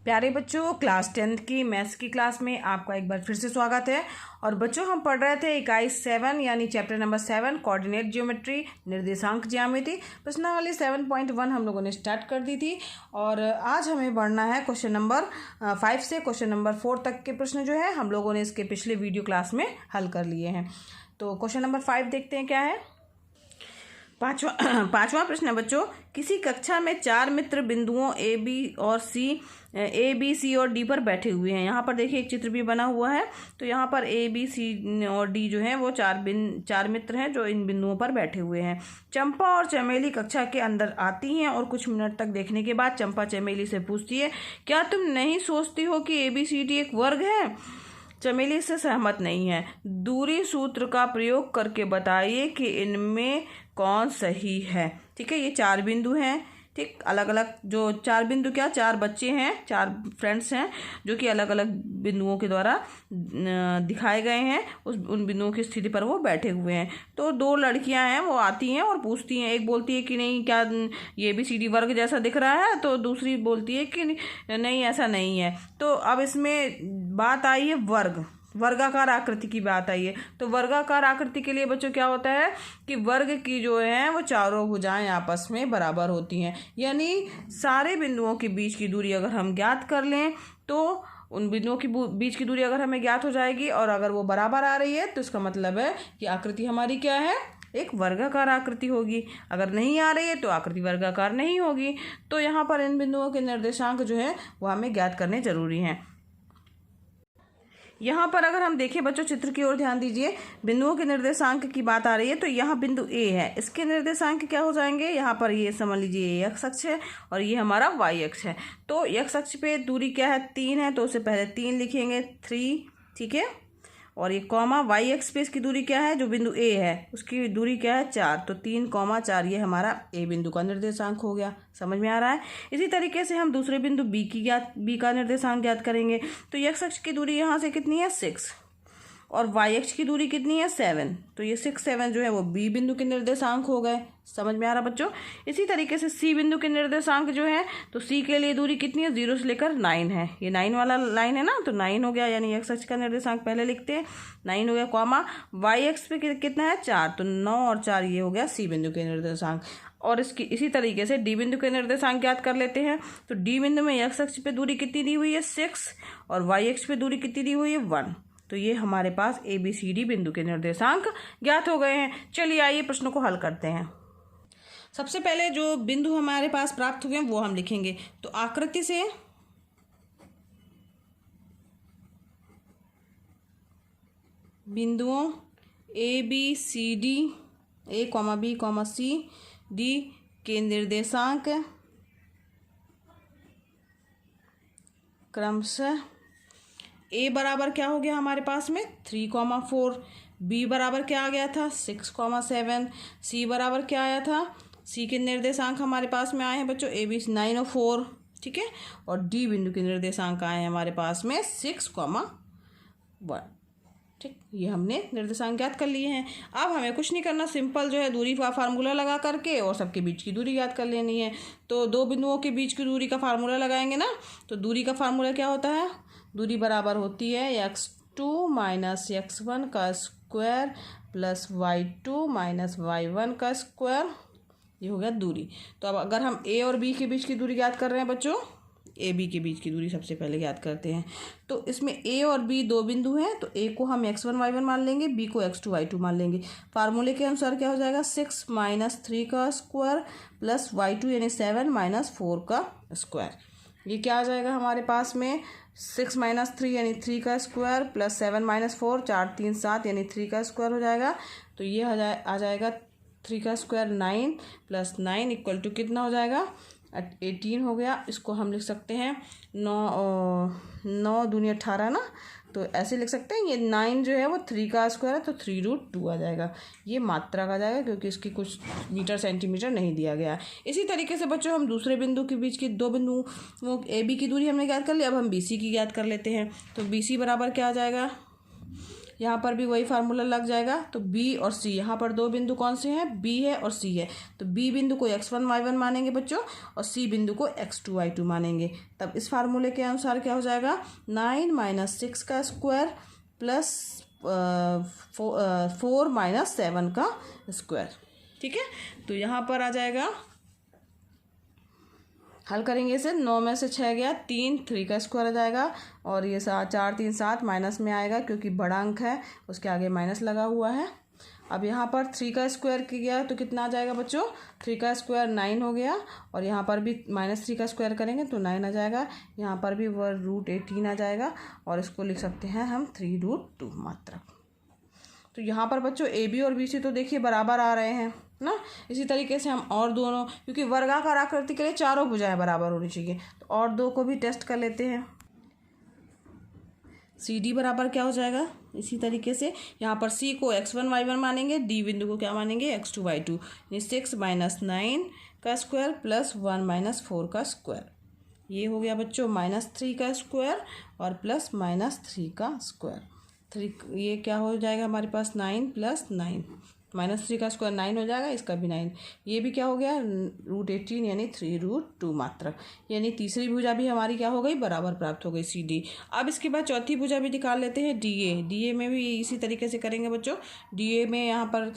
प्यारे बच्चों, class 10th की मैथ्स की क्लास में आपका एक बार फिर से स्वागत है। और बच्चों, हम पढ़ रहे थे इकाई 7 यानी चैप्टर नंबर 7 कोऑर्डिनेट ज्योमेट्री निर्देशांक ज्यामिति प्रश्नावली 7.1 हम लोगों ने स्टार्ट कर दी थी। और आज हमें बढ़ना है क्वेश्चन नंबर 5 से क्वेश्चन नंबर 4 तक के प्रश्न जो है हम लोगों ने इसके पिछले वीडियो क्लास में हल कर लिए हैं। तो क्वेश्चन नंबर 5 देखते हैं क्या है। पांचवा प्रश्न है बच्चों, किसी कक्षा में 4 मित्र बिंदुओं ए बी सी और डी पर बैठे हुए हैं। यहाँ पर देखिए एक चित्र भी बना हुआ है। तो यहाँ पर ए बी सी और डी जो है वो चार मित्र हैं जो इन बिंदुओं पर बैठे हुए हैं। चंपा और चमेली कक्षा के अंदर आती हैं और कुछ मिनट तक देखने के बाद चंपा चमेली से पूछती है, क्या तुम नहीं सोचती हो कि ए बी सी डी एक वर्ग है? चमेली से सहमत नहीं है। दूरी सूत्र का प्रयोग करके बताइए कि इनमें कौन सही है। ठीक है, ये 4 बिंदु हैं। ठीक, अलग अलग जो 4 बिंदु, क्या 4 बच्चे हैं, 4 फ्रेंड्स हैं जो कि अलग अलग बिंदुओं के द्वारा दिखाए गए हैं। उन बिंदुओं की स्थिति पर वो बैठे हुए हैं। तो 2 लड़कियां हैं, वो आती हैं और पूछती हैं। एक बोलती है कि नहीं, क्या ये भी सीडी वर्ग जैसा दिख रहा है? तो दूसरी बोलती है कि नहीं, ऐसा नहीं है। तो अब इसमें बात आई है वर्गाकार आकृति की बात आई है। तो वर्गाकार आकृति के लिए बच्चों क्या होता है कि वर्ग की जो है वो चारों भुजाएं आपस में बराबर होती हैं। यानी सारे बिंदुओं के बीच की दूरी अगर हम ज्ञात कर लें तो उन बिंदुओं की बीच की दूरी अगर हमें ज्ञात हो जाएगी और अगर वो बराबर आ रही है तो इसका मतलब है कि आकृति हमारी क्या है, एक वर्गाकार आकृति होगी। अगर नहीं आ रही है तो आकृति वर्गाकार नहीं होगी। तो यहाँ पर इन बिंदुओं के निर्देशांक जो है वो हमें ज्ञात करने जरूरी हैं। यहाँ पर अगर हम देखें बच्चों, चित्र की ओर ध्यान दीजिए। बिंदुओं के निर्देशांक की बात आ रही है। तो यहाँ बिंदु ए है, इसके निर्देशांक क्या हो जाएंगे? यहाँ पर ये समझ लीजिए एक्स अक्ष है और ये हमारा वाई अक्ष है। तो एक्स अक्ष पे दूरी क्या है, 3 है। तो उससे पहले 3 लिखेंगे, 3। ठीक है, और ये कॉमा वाई एक्स पे इसकी दूरी क्या है, जो बिंदु ए है उसकी दूरी क्या है, 4। तो 3,4 ये हमारा ए बिंदु का निर्देशांक हो गया। समझ में आ रहा है? इसी तरीके से हम दूसरे बिंदु बी का निर्देशांक ज्ञात करेंगे। तो एक्स अक्ष की दूरी यहाँ से कितनी है, 6, और वाई अक्ष की दूरी कितनी है, 7। तो ये 6, 7 जो है वो बी बिंदु के निर्देशांक हो गए। समझ में आ रहा बच्चों? इसी तरीके से सी बिंदु के निर्देशांक जो है, तो सी के लिए दूरी कितनी है, 0 से लेकर 9 है। ये 9 वाला लाइन है ना, तो 9 हो गया। यानी एक्स अक्ष का निर्देशांक पहले लिखते हैं, 9 हो गया। कॉमा वाई अक्ष पे कितना है, 4। तो 9 और 4 ये हो गया सी बिंदु के निर्देशांक। और इसी तरीके से डी बिंदु के निर्देशांक ज्ञात कर लेते हैं। तो डी बिंदु में एक्स अक्ष पे दूरी कितनी दी हुई है, 6, और वाई अक्ष पे दूरी कितनी दी हुई है, 1। तो ये हमारे पास ए बी सी डी बिंदु के निर्देशांक ज्ञात हो गए हैं। चलिए आइए प्रश्नों को हल करते हैं। सबसे पहले जो बिंदु हमारे पास प्राप्त हुए हैं वो हम लिखेंगे। तो आकृति से बिंदुओं A B C D, A comma B comma C D के निर्देशांक क्रमशः ए बराबर क्या हो गया हमारे पास में, 3,4। बी बराबर क्या आ गया था, 6,7। सी बराबर क्या आया था, सी के निर्देशांक हमारे पास में आए हैं बच्चों ए बी 9 और 4। ठीक है, और डी बिंदु के निर्देशांक आए हैं हमारे पास में 6,1। ठीक, ये हमने निर्देशांक ज्ञात कर लिए हैं। अब हमें कुछ नहीं करना, सिंपल जो है दूरी का फार्मूला लगा करके और सबके बीच की दूरी ज्ञात कर लेनी है। तो 2 बिंदुओं के बीच की दूरी का फार्मूला लगाएंगे ना। तो दूरी का फार्मूला क्या होता है, दूरी बराबर होती है x2 माइनस x1 का square plus y2 minus y1 का स्क्वायर। ये हो गया दूरी। तो अब अगर हम a और b के बीच की दूरी ज्ञात कर रहे हैं बच्चों, ए बी के बीच की दूरी सबसे पहले ज्ञात करते हैं। तो इसमें ए और बी 2 बिंदु हैं। तो ए को हम x1 y1 मान लेंगे, बी को x2 y2 मान लेंगे। फार्मूले के अनुसार क्या हो जाएगा, 6 माइनस 3 का स्क्वायर प्लस y2 यानी 7 माइनस 4 का स्क्वायर। ये क्या आ जाएगा हमारे पास में, 6 माइनस 3 यानी 3 का स्क्वायर प्लस 7 माइनस 4, 4 3 7 यानी 3 का स्क्वायर हो जाएगा। तो ये आ जाएगा 3 का स्क्वायर 9 प्लस 9 इक्वल टू कितना हो जाएगा, 18 हो गया। इसको हम लिख सकते हैं 9 दूनी 18 ना, तो ऐसे लिख सकते हैं। ये 9 जो है वो 3 का स्क्वायर है, तो 3√2 आ जाएगा। ये मात्रा का जाएगा क्योंकि इसकी कुछ मीटर सेंटीमीटर नहीं दिया गया। इसी तरीके से बच्चों हम दूसरे बिंदु के बीच की 2 बिंदु वो ए बी की दूरी हमने ज्ञात कर ली। अब हम बी सी की ज्ञात कर लेते हैं। तो बी सी बराबर क्या आ जाएगा, यहाँ पर भी वही फार्मूला लग जाएगा। तो बी और सी, यहाँ पर दो बिंदु कौन से हैं, बी है और सी है। तो बी बिंदु को x1 y1 मानेंगे बच्चों और सी बिंदु को x2 y2 मानेंगे। तब इस फार्मूले के अनुसार क्या हो जाएगा, 9 - 6 का स्क्वायर प्लस 4 - 7 का स्क्वायर। ठीक है, तो यहाँ पर आ जाएगा, हल करेंगे इसे, 9 में से 6 गया 3, 3 का स्क्वायर आ जाएगा और ये 4 3 7 माइनस में आएगा क्योंकि बड़ा अंक है उसके आगे माइनस लगा हुआ है। अब यहाँ पर 3 का स्क्वायर किया तो कितना आ जाएगा बच्चों, 3 का स्क्वायर 9 हो गया और यहाँ पर भी -3 का स्क्वायर करेंगे तो 9 आ जाएगा। यहाँ पर भी वह √18 आ जाएगा और इसको लिख सकते हैं हम 3√2 मात्रक। तो यहाँ पर बच्चों ए बी और बी सी तो देखिए बराबर आ रहे हैं ना। इसी तरीके से हम और दोनों, क्योंकि वर्गाकार आकृति के लिए चारों भुजाएं बराबर होनी चाहिए, तो और दो को भी टेस्ट कर लेते हैं। सी डी बराबर क्या हो जाएगा, इसी तरीके से यहाँ पर सी को x1 y1 मानेंगे, डी बिंदु को क्या मानेंगे, x2 y2, यानी 6 - 9 का स्क्वायर प्लस 1 - 4 का स्क्वायर। ये हो गया बच्चों -3 का स्क्वायर और प्लस -3 का स्क्वायर। 3 ये क्या हो जाएगा हमारे पास, 9 + 9, -3 का स्क्वायर 9 हो जाएगा, इसका भी 9। ये भी क्या हो गया, √18 यानी 3√2 मात्रक। यानी तीसरी भुजा भी हमारी क्या हो गई, बराबर प्राप्त हो गई सी डी। अब इसके बाद चौथी भुजा भी निकाल लेते हैं, डी ए। डी ए में भी इसी तरीके से करेंगे बच्चों। डी ए में यहाँ पर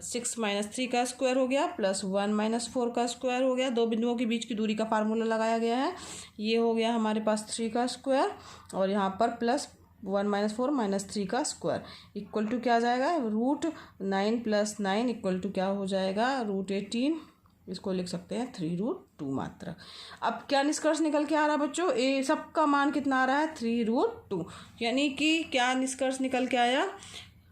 6 - 3 का स्क्वायर हो गया प्लस 1 - 4 का स्क्वायर हो गया। दो बिंदुओं के बीच की दूरी का फार्मूला लगाया गया है। ये हो गया हमारे पास 3 का स्क्वायर और यहाँ पर प्लस 1 - 4 - 3 का स्क्वायर इक्वल टू क्या आ जाएगा, √9 + 9 इक्वल टू क्या हो जाएगा, √18। इसको लिख सकते हैं 3√2 मात्रक। अब क्या निष्कर्ष निकल के आ रहा है बच्चों, ए सबका मान कितना आ रहा है, 3√2। यानी कि क्या निष्कर्ष निकल के आया।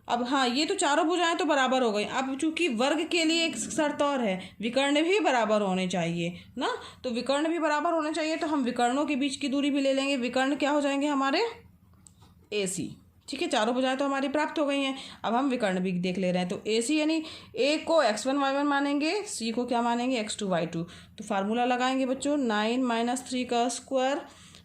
अब हाँ, ये तो चारों भुजाएं तो बराबर हो गई। अब चूंकि वर्ग के लिए एक शर्त और है, विकर्ण भी बराबर होने चाहिए ना। तो विकर्ण भी बराबर होने चाहिए तो हम विकर्णों के बीच की दूरी भी ले लेंगे। विकर्ण क्या हो जाएंगे हमारे, ए सी। ठीक है, चारों भुजाएं तो हमारी प्राप्त हो गई हैं। अब हम विकर्ण भी देख ले रहे हैं। तो ए सी यानी ए को x1 y1 मानेंगे, सी को क्या मानेंगे, x2 y2। तो फार्मूला लगाएंगे बच्चों, 9 - 3 का स्क्वायर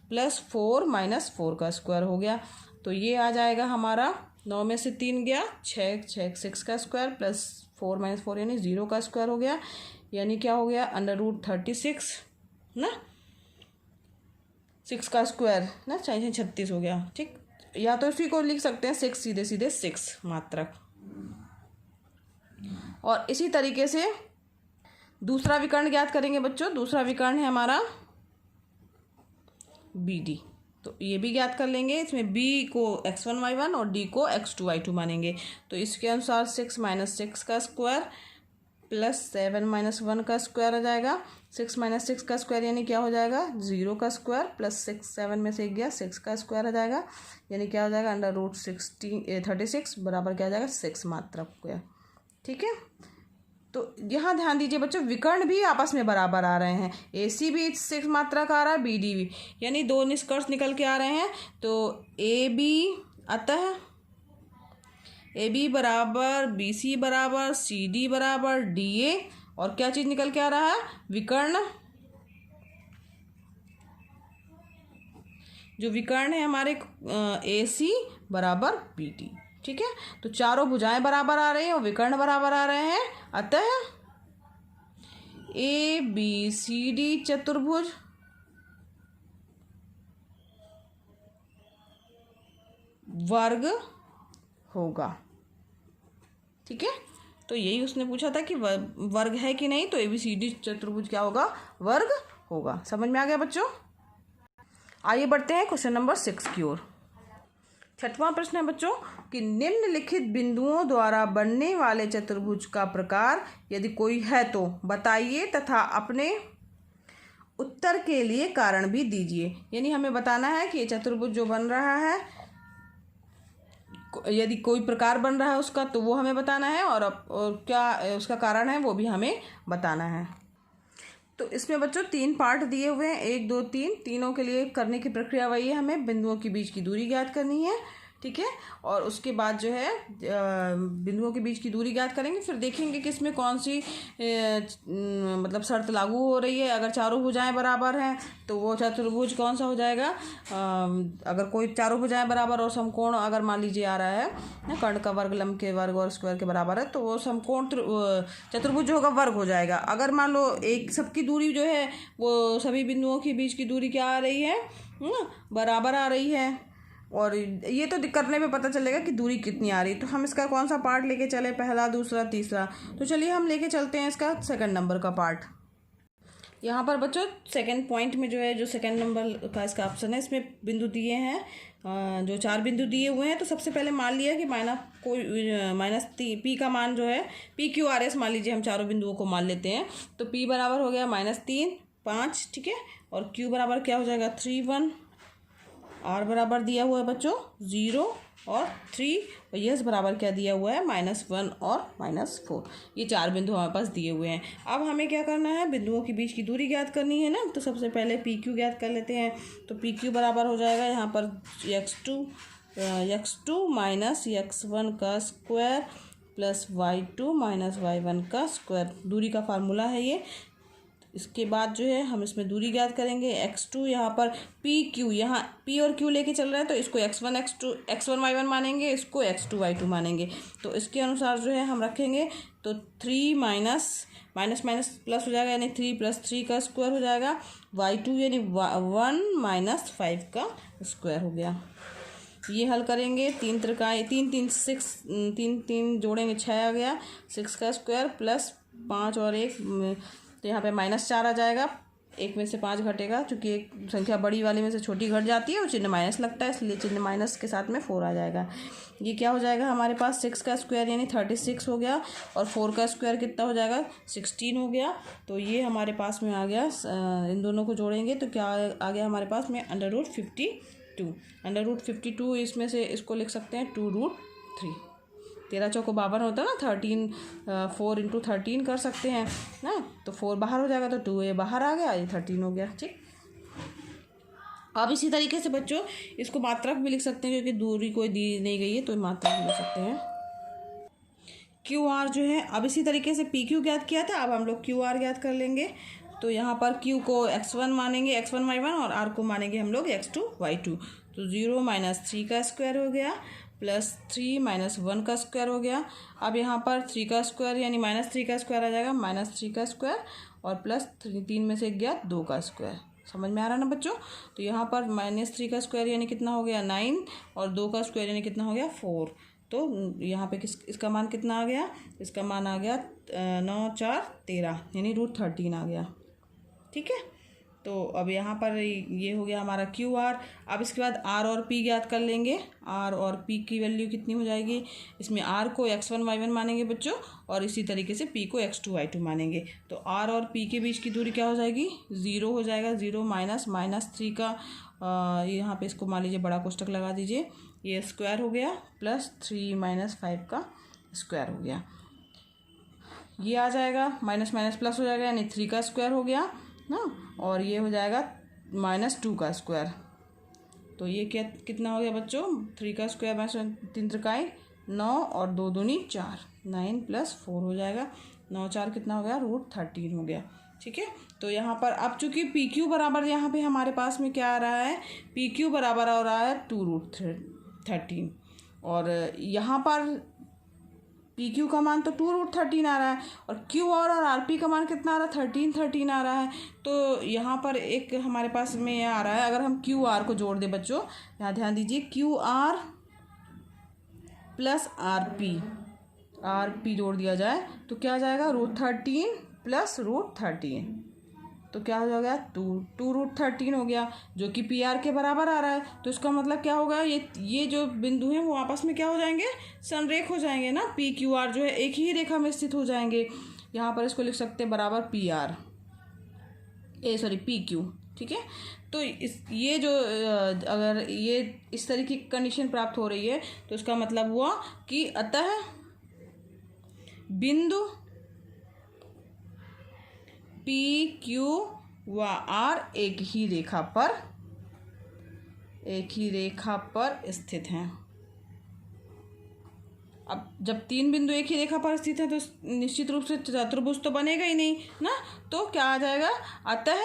प्लस 4 - 4 का स्क्वायर हो गया। तो ये आ जाएगा हमारा, 9 में से 3 गया 6 का स्क्वायर प्लस 4 - 4 यानी 0 का स्क्वायर हो गया। यानी क्या हो गया, √36 ना, 6 का स्क्वायर ना, 36 हो गया। ठीक, या तो इसी को लिख सकते हैं 6 सीधे सीधे 6 मात्रक। और इसी तरीके से दूसरा विकर्ण ज्ञात करेंगे बच्चों। दूसरा विकर्ण है हमारा बी डी। तो ये भी ज्ञात कर लेंगे। इसमें बी को x1 y1 और डी को x2 y2 मानेंगे। तो इसके अनुसार 6 - 6 का स्क्वायर प्लस 7 - 1 का स्क्वायर आ जाएगा। 6 - 6 का स्क्वायर यानी क्या हो जाएगा, 0 का स्क्वायर प्लस 6, 7 में से 1 गया 6 का स्क्वायर आ जाएगा। यानी क्या हो जाएगा, √36 बराबर क्या आ जाएगा, 6 मात्रक स्क्वायर। ठीक है, तो यहाँ ध्यान दीजिए बच्चों, विकर्ण भी आपस में बराबर आ रहे हैं। ए सी भी 6 मात्रक आ रहा है, बी डी भी, यानी दो निष्कर्ष निकल के आ रहे हैं। तो ए बी, अतः ए बी बराबर बी सी बराबर सी डी बराबर डी ए। और क्या चीज़ निकल के आ रहा है, विकर्ण। जो विकर्ण है हमारे ए सी बराबर बी डी। ठीक है, तो चारों भुजाएं बराबर आ रही हैं और विकर्ण बराबर आ रहे हैं। अतः ए बी सी डी चतुर्भुज वर्ग होगा। ठीक है, तो यही उसने पूछा था कि वर्ग है कि नहीं। तो ABCD चतुर्भुज क्या होगा, वर्ग होगा। समझ में आ गया बच्चों। आइए बढ़ते हैं क्वेश्चन नंबर 6 की ओर। छठवां प्रश्न है बच्चों कि निम्नलिखित बिंदुओं द्वारा बनने वाले चतुर्भुज का प्रकार यदि कोई है तो बताइए तथा अपने उत्तर के लिए कारण भी दीजिए। यानी हमें बताना है कि ये चतुर्भुज जो बन रहा है, यदि कोई प्रकार बन रहा है उसका, तो वो हमें बताना है और क्या उसका कारण है वो भी हमें बताना है। तो इसमें बच्चों 3 पार्ट दिए हुए हैं, 1 2 3। तीनों के लिए करने की प्रक्रिया वही है, हमें बिंदुओं के बीच की दूरी ज्ञात करनी है। ठीक है। और उसके बाद जो है बिंदुओं के बीच की दूरी ज्ञात करेंगे, फिर देखेंगे कि इसमें कौन सी मतलब शर्त लागू हो रही है। अगर चारों भुजाएं बराबर हैं तो वो चतुर्भुज कौन सा हो जाएगा, अगर कोई चारों भुजाएं बराबर और समकोण अगर मान लीजिए आ रहा है ना, कर्ण का वर्ग लंब के वर्ग और स्क्वायर के बराबर है, तो वो समकोण चतुर्भुज जो होगा वर्ग हो जाएगा। अगर मान लो एक सबकी दूरी जो है वो सभी बिंदुओं के बीच की दूरी क्या आ रही है, बराबर आ रही है, और ये तो करने में पता चलेगा कि दूरी कितनी आ रही है। तो हम इसका कौन सा पार्ट लेके चले, पहला, दूसरा, तीसरा। तो चलिए हम लेके चलते हैं इसका सेकंड नंबर का पार्ट। यहाँ पर बच्चों सेकंड पॉइंट में जो है, जो सेकंड नंबर का इसका ऑप्शन है, इसमें बिंदु दिए हैं, जो 4 बिंदु दिए हुए हैं। तो सबसे पहले मान लिया कि माइनस पी का मान जो है PQRS मान लीजिए, हम चारों बिंदुओं को मान लेते हैं। तो P बराबर हो गया -3, 5, ठीक है। और Q बराबर क्या हो जाएगा 3, 1। R बराबर दिया हुआ है बच्चों 0 और 3, और यस बराबर क्या दिया हुआ है -1 और -4। ये 4 बिंदु हमारे पास दिए हुए हैं। अब हमें क्या करना है, बिंदुओं के बीच की दूरी ज्ञात करनी है ना। तो सबसे पहले PQ ज्ञात कर लेते हैं। तो PQ बराबर हो जाएगा यहाँ पर x2 माइनस x1 का square plus y2 minus y1 का स्क्वायर। दूरी का फार्मूला है ये। इसके बाद जो है हम इसमें दूरी ज्ञात करेंगे। x2 यहाँ पर PQ, यहाँ P और Q लेके चल रहा है तो इसको x1 y1 मानेंगे, इसको x2 y2 मानेंगे। तो इसके अनुसार जो है हम रखेंगे। तो 3 माइनस प्लस हो जाएगा, यानी 3 + 3 का स्क्वायर हो जाएगा। y2 यानी 1 - 5 का स्क्वायर हो गया। ये हल करेंगे, 3 त्रिकाएँ 3 3 6, 3 3 जोड़ेंगे 6 आ गया, 6 का स्क्वायर प्लस 5 और 1, तो यहाँ पे -4 आ जाएगा। 1 में से 5 घटेगा, क्योंकि एक संख्या बड़ी वाले में से छोटी घट जाती है और चिन्ह माइनस लगता है, इसलिए चिन्ह माइनस के साथ में 4 आ जाएगा। ये क्या हो जाएगा हमारे पास 6 का स्क्वायर यानी 36 हो गया, और 4 का स्क्वायर कितना हो जाएगा 16 हो गया। तो ये हमारे पास में आ गया। इन दोनों को जोड़ेंगे तो क्या आ गया हमारे पास में √52। √52 इसमें से इसको लिख सकते हैं 2√3। 13 चौको 52 होता है ना, 13 4 × 13 कर सकते हैं ना। तो 4 बाहर हो जाएगा, तो 2 ये बाहर आ गया, ये 13 हो गया, ठीक। अब इसी तरीके से बच्चों इसको मात्रक भी लिख सकते हैं, क्योंकि दूरी कोई दी नहीं गई है तो मात्रक भी लिख सकते हैं। QR जो है, अब इसी तरीके से PQ ज्ञात किया था, अब हम लोग QR ज्ञात कर लेंगे। तो यहाँ पर Q को x1 मानेंगे, x1 y1, और R को मानेंगे हम लोग x2 y2। तो 0 - 3 का स्क्वायर हो गया प्लस 3 - 1 का स्क्वायर हो गया। अब यहाँ पर 3 का स्क्वायर यानी -3 का स्क्वायर आ जाएगा, -3 का स्क्वायर और प्लस 3 में से गया 2 का स्क्वायर। समझ में आ रहा ना बच्चों। तो यहाँ पर -3 का स्क्वायर यानी कितना हो गया 9, और 2 का स्क्वायर यानी कितना हो गया 4। तो यहाँ पे इसका मान कितना आ गया, इसका मान आ गया 9 4 13 यानी √13 आ गया, ठीक है। तो अब यहाँ पर ये हो गया हमारा QR। अब इसके बाद R और P ज्ञात कर लेंगे। R और P की वैल्यू कितनी हो जाएगी, इसमें R को x1 y1 मानेंगे बच्चों, और इसी तरीके से P को x2 y2 मानेंगे। तो R और P के बीच की दूरी क्या हो जाएगी 0 हो जाएगा। 0 माइनस -3 का यहाँ पे इसको मान लीजिए बड़ा कोष्टक लगा दीजिए, ये स्क्वायर हो गया, प्लस 3 - 5 का स्क्वायर हो गया। ये आ जाएगा, माइनस प्लस हो जाएगा, यानी 3 का स्क्वायर हो गया ना, और ये हो जाएगा -2 का स्क्वायर। तो ये क्या कितना हो गया बच्चों, 3 का स्क्वायर -3 त्रिकाएँ 9 और 2 दूनी 4, 9 + 4 हो जाएगा। 9 4 कितना हो गया √13 हो गया, ठीक है। तो यहाँ पर अब चूंकि PQ बराबर यहाँ पे हमारे पास में क्या आ रहा है, PQ बराबर हो रहा है 2√13, और यहाँ पर PQ का मान तो 2√13 आ रहा है, और QR और RP का मान कितना आ रहा है 13 आ रहा है। तो यहाँ पर एक हमारे पास में ये आ रहा है, अगर हम QR को जोड़ दें बच्चों, यहाँ ध्यान दीजिए, QR + RP जोड़ दिया जाए तो क्या आ जाएगा √13 + √13, तो क्या हो जाएगा 2√13 हो गया, जो कि PR के बराबर आ रहा है। तो इसका मतलब क्या होगा, ये जो बिंदु हैं वो आपस में क्या हो जाएंगे, संरेख हो जाएंगे ना। PQR जो है एक ही रेखा में स्थित हो जाएंगे। यहाँ पर इसको लिख सकते हैं बराबर PQ, ठीक है। तो ये जो अगर ये इस तरीके की कंडीशन प्राप्त हो रही है, तो इसका मतलब हुआ कि अतः बिंदु PQ व R एक ही रेखा पर स्थित हैं। अब जब 3 बिंदु एक ही रेखा पर स्थित है तो निश्चित रूप से चतुर्भुज तो बनेगा ही नहीं ना। तो क्या आ जाएगा, अतः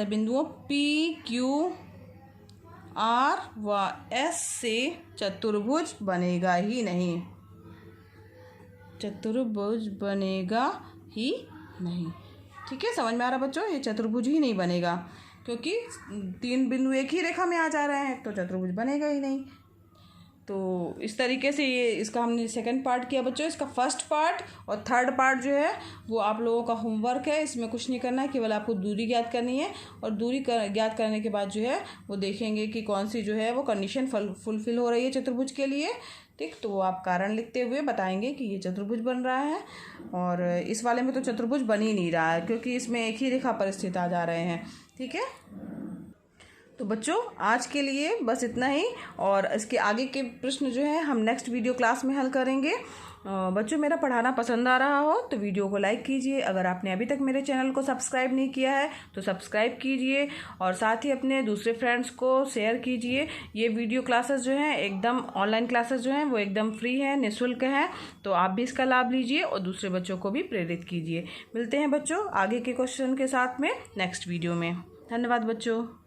बिंदुओं P Q R व S से चतुर्भुज बनेगा ही नहीं, चतुर्भुज बनेगा ही नहीं। ठीक है, समझ में आ रहा बच्चों, ये चतुर्भुज ही नहीं बनेगा क्योंकि 3 बिंदु एक ही रेखा में आ जा रहे हैं तो चतुर्भुज बनेगा ही नहीं। तो इस तरीके से ये इसका हमने सेकंड पार्ट किया बच्चों। इसका फर्स्ट पार्ट और थर्ड पार्ट जो है वो आप लोगों का होमवर्क है, इसमें कुछ नहीं करना है, केवल आपको दूरी ज्ञात करनी है। और दूरी ज्ञात करने के बाद जो है वो देखेंगे कि कौन सी जो है वो कंडीशन फुलफिल हो रही है चतुर्भुज के लिए। ठीक, तो वो आप कारण लिखते हुए बताएंगे कि ये चतुर्भुज बन रहा है। और इस वाले में तो चतुर्भुज बन ही नहीं रहा है क्योंकि इसमें एक ही रेखा पर स्थित आ जा रहे हैं। ठीक है, तो बच्चों आज के लिए बस इतना ही, और इसके आगे के प्रश्न जो है हम नेक्स्ट वीडियो क्लास में हल करेंगे। बच्चों मेरा पढ़ाना पसंद आ रहा हो तो वीडियो को लाइक कीजिए। अगर आपने अभी तक मेरे चैनल को सब्सक्राइब नहीं किया है तो सब्सक्राइब कीजिए, और साथ ही अपने दूसरे फ्रेंड्स को शेयर कीजिए। ये वीडियो क्लासेस जो हैं एकदम ऑनलाइन क्लासेस जो हैं वो एकदम फ्री है, निःशुल्क है, तो आप भी इसका लाभ लीजिए और दूसरे बच्चों को भी प्रेरित कीजिए। मिलते हैं बच्चों आगे के क्वेश्चन के साथ में नेक्स्ट वीडियो में। धन्यवाद बच्चों।